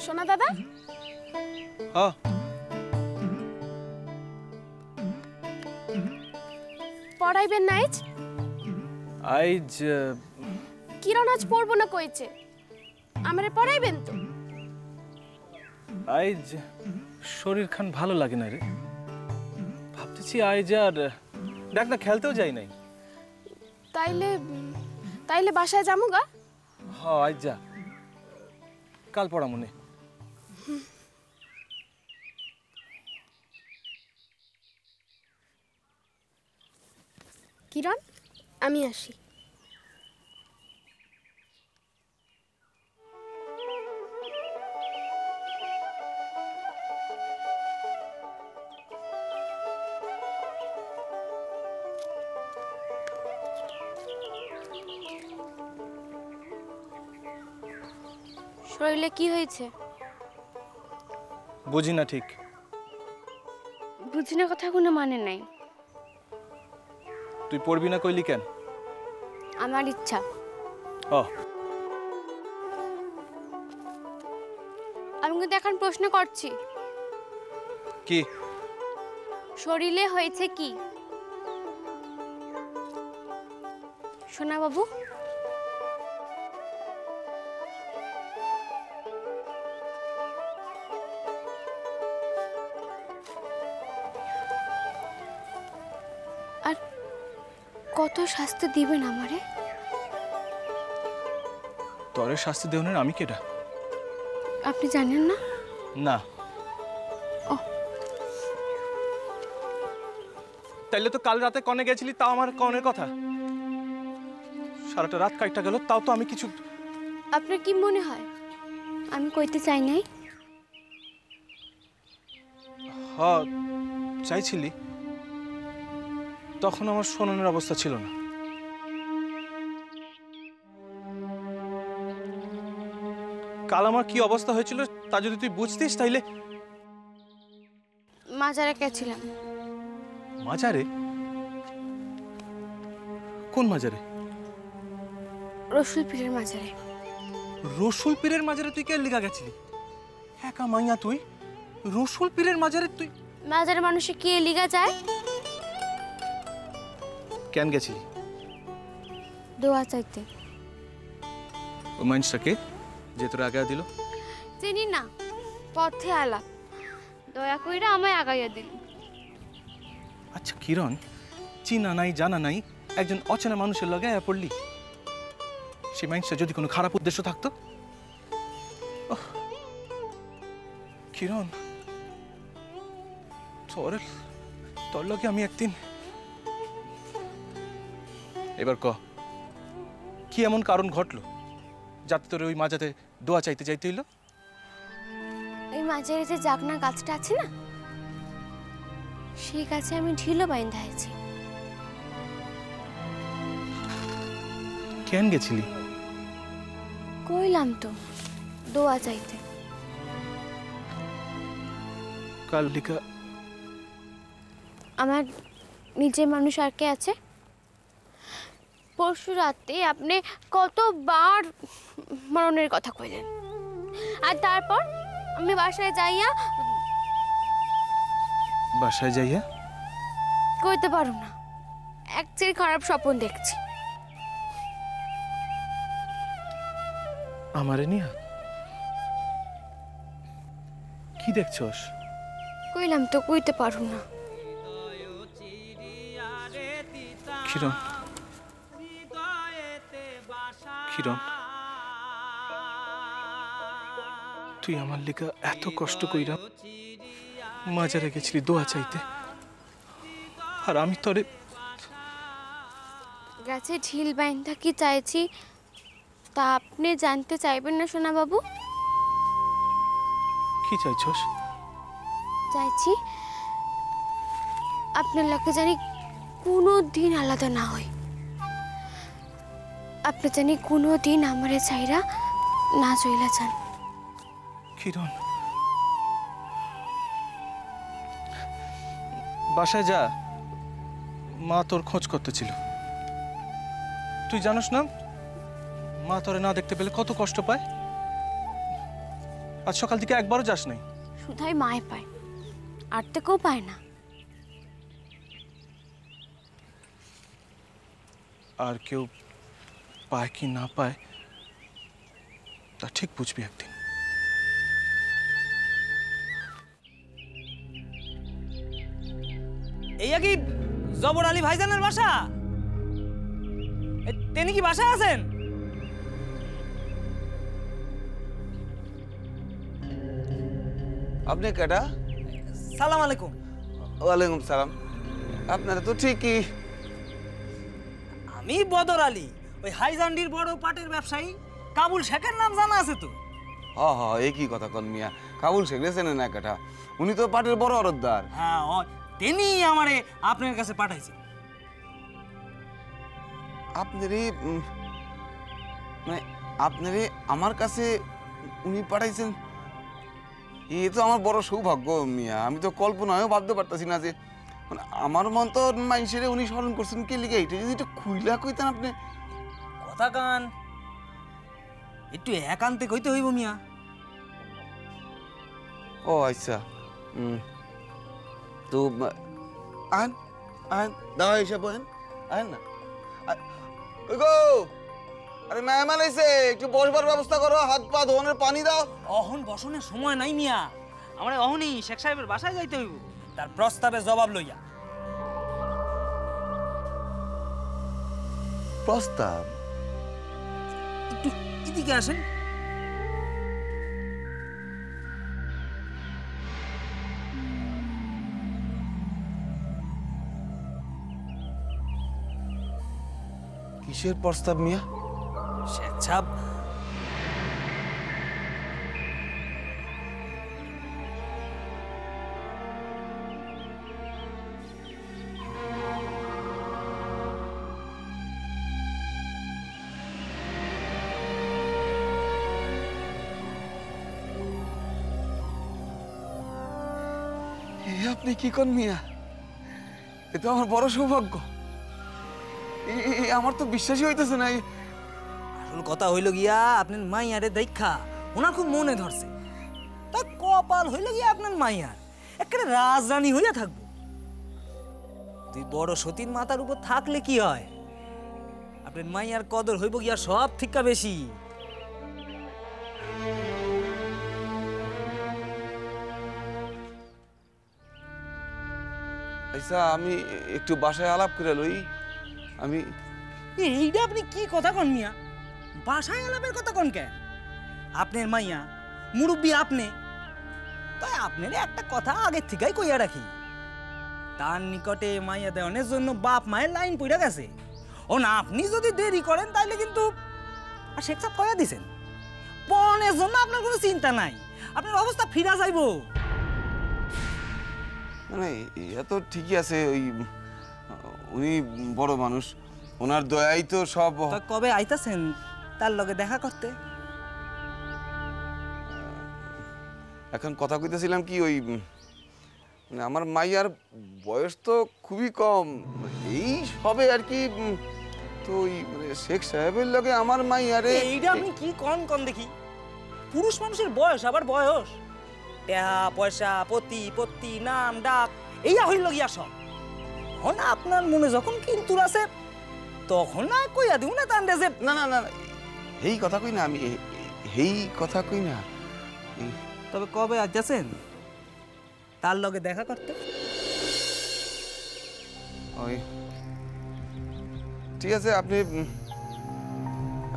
সোনা দাদা হ্যাঁ পড়াইবেন না আজ? আইজ কিরণ আজ পড়বো না কইছে, আমারে পড়াইবেন তো? আইজ শরীর খান ভালো লাগে না রে, ভাবতেছি আইজ আর দেখ না খেলতেও যাই নাই। তাইলে তাইলে বাসায় যামু গা। হ্যাঁ আইজ যা, কাল পড়া মনে। কিরণ আমি আসি। শরীরে কি হয়েছে? বুঝি না ঠিক। বুঝি না কথা কোনো মানে নাই। তুই পড়বি না কইলি কেন? আমার ইচ্ছা। ও আমি কিন্তু এখন প্রশ্ন করছি, কি শরীরে হয়েছে কি? সোনা বাবু আর কত শাস্তি দিবেন আমারে? তরে শাস্তি দেওয়ার আমি কেডা? আপনি জানেন না? না। ও তাইলে তো কাল রাতে কনে গেছিলি, তাও আমার কনের কথা সারাটা রাত কাইটা গেল, তাও তো আমি কিছু। আপনার কি মনে হয় আমি কইতে চাই নাই? হ্যাঁ চাইছিলি, তখন আমার শোনানোর অবস্থা ছিল না। কাল আমার কি অবস্থা হয়েছিল তা যদি তুই বুঝতিস তাইলে। মাজারে গেছিলাম। মাজারে? কোন মাজারে? রসুল পীরের মাজারে। রসুল পীরের মাজারে তুই কে লিগা গেছিলি? একা মাইয়া তুই রসুল পীরের মাজারে? তুই মাজারে মানুষে কি লিগা যায়? কেন গেছিলি? দোয়া চাইতে। ও মানুষটাকে যে তোর আগে দিল? চিনি না, পথে আলা দয়া কইরা আমায় আগাইয়া দিল। আচ্ছা কিরণ, চিনা নাই জানা নাই একজন অচেনা মানুষের লগে আয়া পড়লি, সে মানুষটা যদি কোনো খারাপ উদ্দেশ্য থাকতো? কিরণ তোর লগে আমি একদিন। এবার ক, কি এমন কারণ ঘটলো যাতে তোর ওই মাঝাতে দোয়া চাইতে যাইতে হইল? এই মাজারে যে জাগনা গাছটা আছে না, সেই গাছে আমি ঢিলো বাইন্ধা আছি। কেন গেছিলি? কইলাম তো দোয়া চাইতে। কাল লিখা আমার নিজের মানুষ আর কে আছে? পরশু রাতে আপনি কতবার মরণের কথা কইলেন, আর তারপর আমি বাসায় যাইয়া কইতে পারো না, এক চেয়ে খারাপ স্বপ্ন দেখছি। আমারে নিয়া কি দেখছস? কইলাম তো কইতে পারো না। কিরণ, কিরণ, তুই আমার লিগা এত কষ্ট কইরা মাজারে গেছিলি দোয়া চাইতে, আর আমি তোরে গাছে ঢিল বাইন্ধা কি চাইছি তা আপনি জানতে চাইবেন না সোনা বাবু? কি চাইছস? চাইছি আপনার লোকে জানি কোনো দিন আলাদা না হয়, আপনি জানি কোনো দিন আমারে চাইরা না চইলা যান। কিরণ, বাসায় যা, মা তোর খোঁজ করতেছিল। তুই জানোস না মা তোরে না দেখতে পেলে কত কষ্ট পায়? আজ সকাল থেকে একবারও যাস নাই? শুধাই মায় পায়, আর তো কেউ পায় না। আর কেউ পায় কি না পায় তা ঠিক বুঝবি একদিন। এইয়া কি জবর আলী ভাইজানের বাসা? তিনি কি বাসায় আছেন? আপনি কেডা? সালাম আলাইকুম। ওয়ালাইকুম সালাম। আপনারা তো ঠিকই। আমি বদর আলী, ওই হাইজান্ডির বড় পাটের ব্যবসায়ী কাবুল শেখের নাম জানা আছে তো? একই কথা কন মিয়া। কাবুল শেখ চেনেন না কেটা? উনি তো পাটের বড় অরদার। হ্যাঁ, তিনি আমারে আপনার কাছে পাঠাইছে। আপনারই মানে আপনারই আমার কাছে উনি পাঠাইছেন, এ তো আমার বড় সৌভাগ্য মিয়া। আমি তো কল্পনায়ও ভাবতে পারতাছি না যে মানে আমার মন তো মানুষের উনি স্মরণ করছেন কে লিগে। এটা যদি একটু খুইলা কইতেন আপনি। কথা কান একটু একান্তে কইতে হইব মিয়া। ও আচ্ছা, তো আন আন দাও হিসাব আন আন না। ওই গো, আরে মেহমান আইছে, একটু বসবার ব্যবস্থা করো, হাত পা ধোয়ানোর পানি দাও। অহন বসনের সময় নাই মিয়া, আমার অহনই শেখ সাহেবের বাসায় যাইতে হইব, তার প্রস্তাবে জবাব লইয়া। প্রস্তাব? একটু এদিকে আসেন। কিসের প্রস্তাব মিয়া? শেখ সাহেব আপনি কি কন মিয়া? এ তো আমার বড় সৌভাগ্য। আমার তো বিশ্বাসই হইতেছে না। আসল কথা হইল গিয়া আপনার মাইয়ারে দেখা ওনার খুব মনে ধরছে, তা কপাল হইল গিয়া আপনার মাইয়ার একটা রাজরানী হইয়া থাকবো। তুই বড় সতীর মাথার উপর থাকলে কি হয়, আপনার মাইয়ার কদর হইব গিয়া সব থিকা বেশি। আচ্ছা, আমি একটু বাসায় আলাপ করে লই। আমি এইটা আপনি কি কথা কন মিয়া? বাসায় আলাপের কথা কন কেন? আপনার মাইয়া মুরব্বী আপনি, তাই আপনার একটা কথা আগের থেকেই কইয়া রাখি, তার নিকটে মাইয়া দেওয়ানের জন্য বাপ মায়ের লাইন পড়ে গেছে। ও না, আপনি যদি দেরি করেন তাইলে কিন্তু আর শেখ সাহেব কয়া দিছেন, পণের জন্য আপনার কোনো চিন্তা নাই, আপনার অবস্থা ফিরা যাইব। মানে ইয়া তো ঠিকই আছে, ওই উনি বড় মানুষ, ওনার দয়াই তো সব। তা কবে আইতাছেন তার লগে দেখা করতে? এখন কথা কইতেছিলাম কি, ওই মানে আমার মাইয়ার বয়স তো খুবই কম, এই সবে আর কি। তো ওই মানে শেখ সাহেবের লগে আমার মাইয়ারে। এইটা আপনি কি কন কন দেখি? পুরুষ মানুষের বয়স আবার বয়স, টেহা পয়সা পতি পত্তি নাম ডাক এইয়া হইল গিয়া সব। এখন আপনার মনে যখন কিন্তু আছে তখন না কইয়া দিও না তান্ডে যে না না না, এই কথা কই না আমি, এই কথা কই না। তবে কবে আইতাছেন তার লগে দেখা করতে? ওই ঠিক আছে, আপনি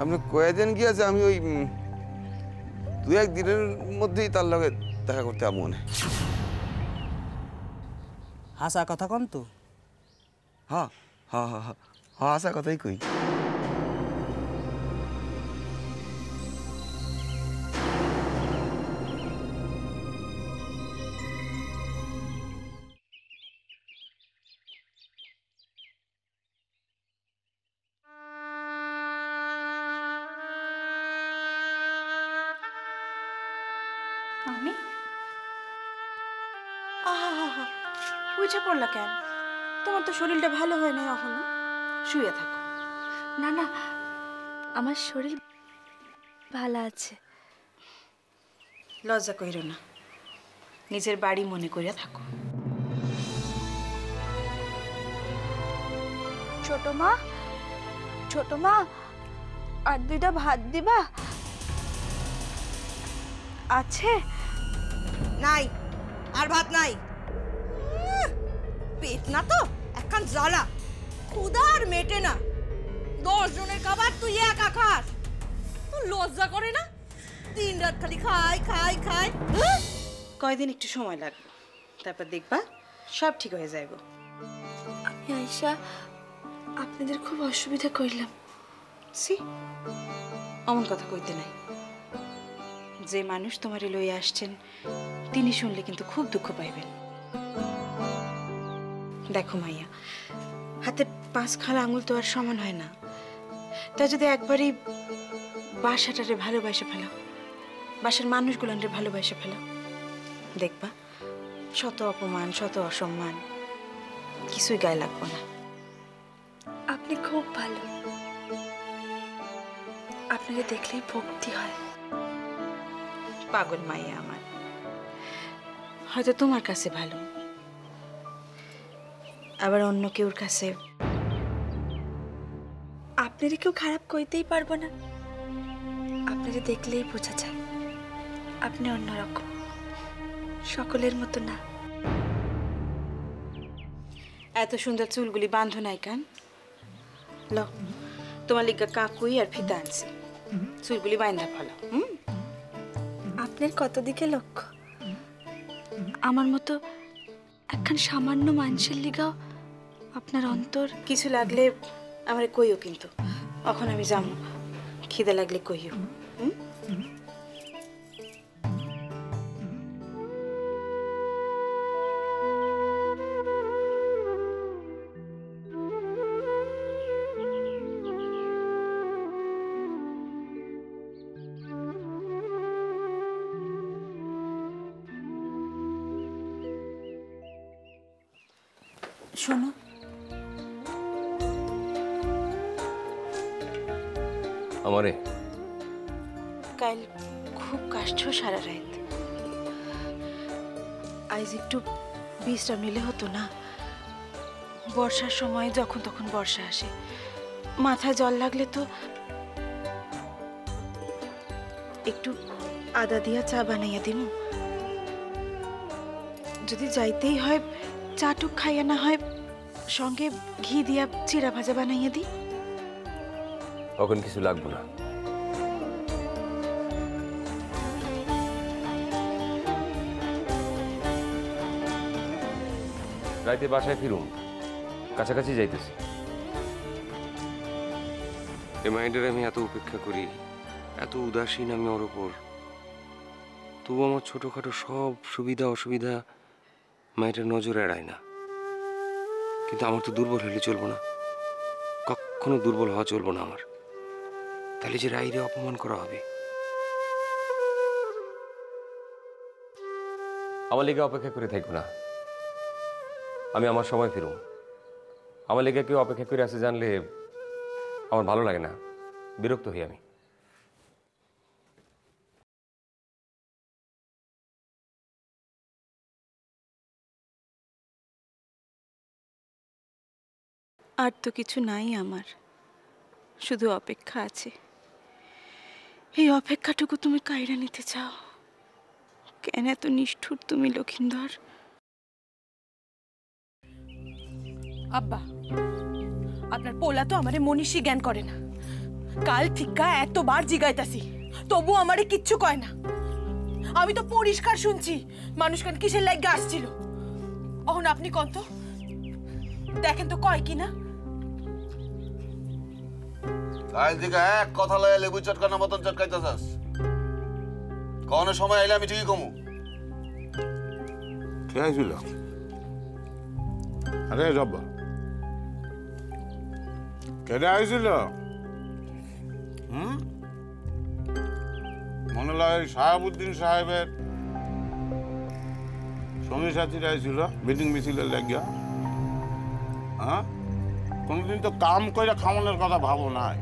আপনি কয়েকদিন গিয়েছে, আমি ওই 2-1 দিনের মধ্যেই তার লগে দেখা করতে আমো না। হাসা কথা কন তো? হ্যাঁ হ্যাঁ হ্যাঁ হ্যাঁ হ্যাঁ, আসা কথাই কই। আমি আহা, উঠে পড়লা কেন? তোমার তো শরীরটা ভালো হয় না এখনো, শুয়ে থাকো। না না, আমার শরীর ভালো আছে। লজ্জা কইরো না, নিজের বাড়ি মনে করিয়া থাকো। ছোট মা আর দুইটা ভাত দিবা? আছে? নাই, আর ভাত নাই। পেট না তো একখান জ্বালা, ক্ষুধা আর মেটে না। 10 জনের খাবার তুই একা খাস, তোর লজ্জা করে না? দিন রাত খালি খাই খাই খাই। কয়দিন একটু সময় লাগবে, তারপর দেখবা সব ঠিক হয়ে যাইব। আমি আয়শা আপনাদের খুব অসুবিধা করলাম। সি, অমন কথা কইতে নাই। যে মানুষ তোমারে লইয়া আসছেন তিনি শুনলে কিন্তু খুব দুঃখ পাইবেন। দেখো মাইয়া, হাতে 5 খালা আঙুল তো আর সমান হয় না। তা যদি একবারই বাসাটারে ভালোবাসে ফেলাও, বাসার মানুষগুলানরে ভালোবাসে ফেলাও, দেখবা শত অপমান শত অসম্মান কিছুই গায়ে লাগবো না। আপনি খুব ভালো, আপনাকে দেখলেই ভক্তি হয়। পাগল মাইয়া আমার, হয়তো তোমার কাছে ভালো, আবার অন্য কেউর কাছে। আপনারে কেউ খারাপ কইতেই পারবো না। আপনাকে দেখলেই বোঝা যায় আপনি অন্যরকম, সকলের মতো না। এত সুন্দর চুলগুলি বাঁধো নাই কান? ল, তোমার লিগা কাকুই আর ফিতা আনছি, চুলগুলি বাঁধা ফেলো। আপনার কত দিকে লক্ষ্য? আমার মতো একখান সামান্য মানুষের লিগাও আপনার অন্তর। কিছু লাগলে আমারে কইও, কিন্তু এখন আমি যাবো, খিদে লাগলে কইও। শোনো, আমারে কাল খুব কাষ্ট সারা রাত। আজ একটু বিশ্রাম নিলে হতো না? বর্ষার সময় যখন তখন বর্ষা আসে, মাথায় জল লাগলে তো একটু আদা দিয়া চা বানাইয়া দিমু। যদি যাইতেই হয় চাটুক খাইয়া না হয় সঙ্গে ঘি দিয়া চিড়া ভাজা বানাইয়া দি। তখন কিছু লাগবে না। রাইতে বাসায় ফিরুম, কাছাকাছি যাইতেছি। এই মাইন্ডের আমি এত উপেক্ষা করি, এত উদাসীন আমি ওর ওপর, তবু আমার ছোটখাটো সব সুবিধা অসুবিধা মায়ের নজর এড়ায় না। কিন্তু আমার তো দুর্বল হলে চলবো না, কখনো দুর্বল হওয়া চলবো না আমার। তাহলে যে রাইরে অপমান করা হবে। আমার লেগে অপেক্ষা করে থাকবো না, আমি আমার সময় ফিরুম। আমার লেগে কেউ অপেক্ষা করে আসে জানলে আমার ভালো লাগে না, বিরক্ত হই আমি। আর তো কিছু নাই আমার, শুধু অপেক্ষা আছে। এই অপেক্ষাটুকু তুমি কায়রা নিতে চাও কেন? এত নিষ্ঠুর তুমি লক্ষিন্দর। আব্বা, আপনার পোলা তো আমারে মনীষী জ্ঞান করে না। কাল থিকা এতবার জিগাইতাছি, তবু আমারে কিচ্ছু কয় না। আমি তো পরিষ্কার শুনছি মানুষখান কিসের লাগে আসছিল। অহন আপনি কোন তো দেখেন তো কয় কি না। কাল থেকে এক কথা লয়ে লেবু চটকানোর মতন চটকাইতেছাস। কোন সময় আইলে আমি ঠিকই কমু। কে আইছিল? আরে জব্বা, কেডা আইছিল? মনে লাগে শাহাবুদ্দিন সাহেবের সঙ্গী সাথীরা আইছিল মিটিং মিছিলের লাগিয়া। হ্যাঁ, কোনদিন তো কাম করে খাওয়ানোর কথা ভাবো নাই,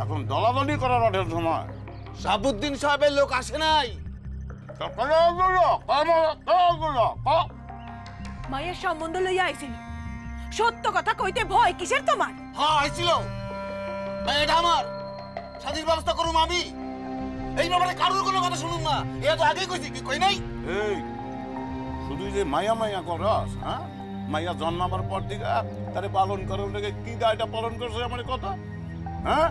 এখন দলাদলি করার অঢের সময়। শাহাবুদ্দিন সাহেবের লোক আসে নাই, মায়ের সম্বন্ধ লইয়া আইছিল, সত্য কথা কইতে ভয় কিসের তোমার? হ্যাঁ আইছিল, এটা আমার স্বাধীন ব্যবস্থা করুম আমি। এই ব্যাপারে কারোর কোনো কথা শুনুন না, এটা তো আগেই কইছি, কি কই নাই? এই শুধু যে মায়া মায়া করস, হ্যাঁ মাইয়া জন্মাবার পর থেকে তারে পালন করার লেগে কি দায়টা পালন করছে আমার কথা, হ্যাঁ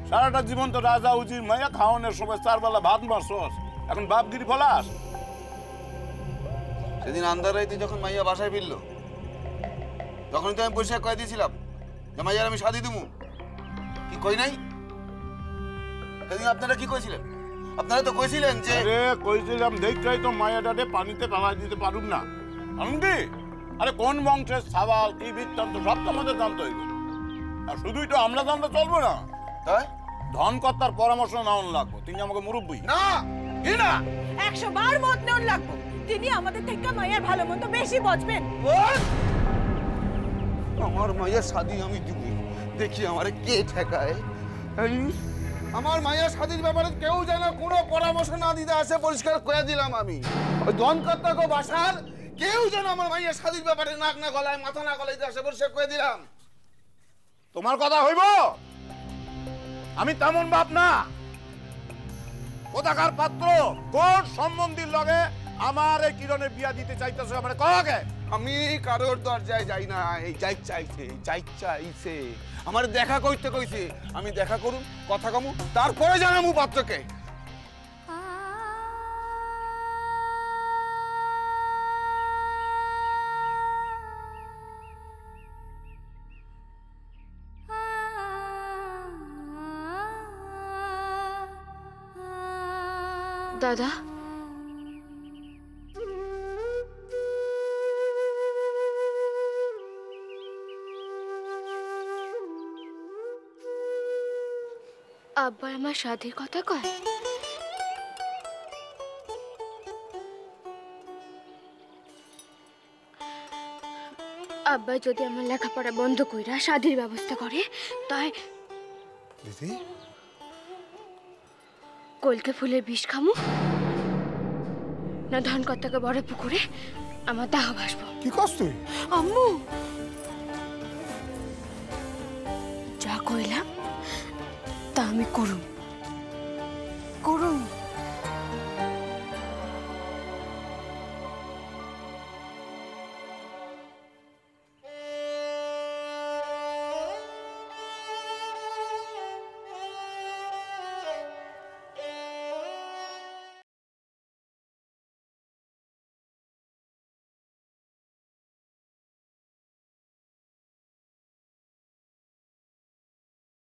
সারাটা জীবন তো রাজা উজির মাইয়া খাওয়ানোর সময় 4 বেলা ভাত মারছস, এখন বাপগিরি ফলাস। সেদিন আন্ধার রাইতে যখন মাইয়া বাসায় ফিরলো, তখনই তো আমি পরিষ্কার কয়ে দিয়েছিলাম যে মাইয়ার আমি শাদি দেবো, কি কই নাই? সেদিন আপনারা কি কইছিলেন? আপনারা তো কইছিলেন যে আরে কইছিলাম দেখাই তো মায়াটারে পানিতে ফেলাই দিতে পারুম না। আনন্দি আরে কোন বংশের সাবাল কি বৃত্তান্ত সব তো আমাদের জানতে হইব, আর শুধুই তো আমরা জানতে চলবো না, তাই ধনকর্তার পরামর্শ নেওয়ান লাগবো। তিনি আমাকে মুরব্বী না কি না 100 বার মত নেওয়ার লাগবো, তিনি আমাদের থেকে মায়ের ভালো মন্দ বেশি বুঝবেন। আমার মায়ের শাদি আমি দিব, দেখি আমারে কে ঠেকায়। আমার মায়ের শাদির ব্যাপারে কেউ যেন কোনো পরামর্শ না দিতে আসে, পরিষ্কার করে দিলাম আমি। ওই ধনকর্তাকে বাসার কেউ যেন আমার মায়ের শাদির ব্যাপারে নাক না গলায় মাথা না গলাইতে আসে, পরিষ্কার করে দিলাম। তোমার কথা হইব? আমি তেমন বাপ না। কোথাকার পাত্র, কোন সম্বন্ধীর লগে আমার এই কিরণের বিয়া দিতে চাইতেছো আমার কগে? আমি কারোর দরজায় যাই না, এই যাই চাইছে, যাই চাইছে আমার দেখা করতে কইছে, আমি দেখা করুন, কথা কমু, তারপরে জানামু পাত্রকে। দাদা, আব্বা আমার শাদির কথা কয়? আব্বা যদি আমার লেখাপড়া বন্ধ কইরা শাদির ব্যবস্থা করে, তাই কলকে ফুলের বিষ খামু, না ধনকর্তাকে বড় পুকুরে আমার দাহ ভাসবো। কি কস তুই? আম্মু, যা কইলাম তা আমি করুম।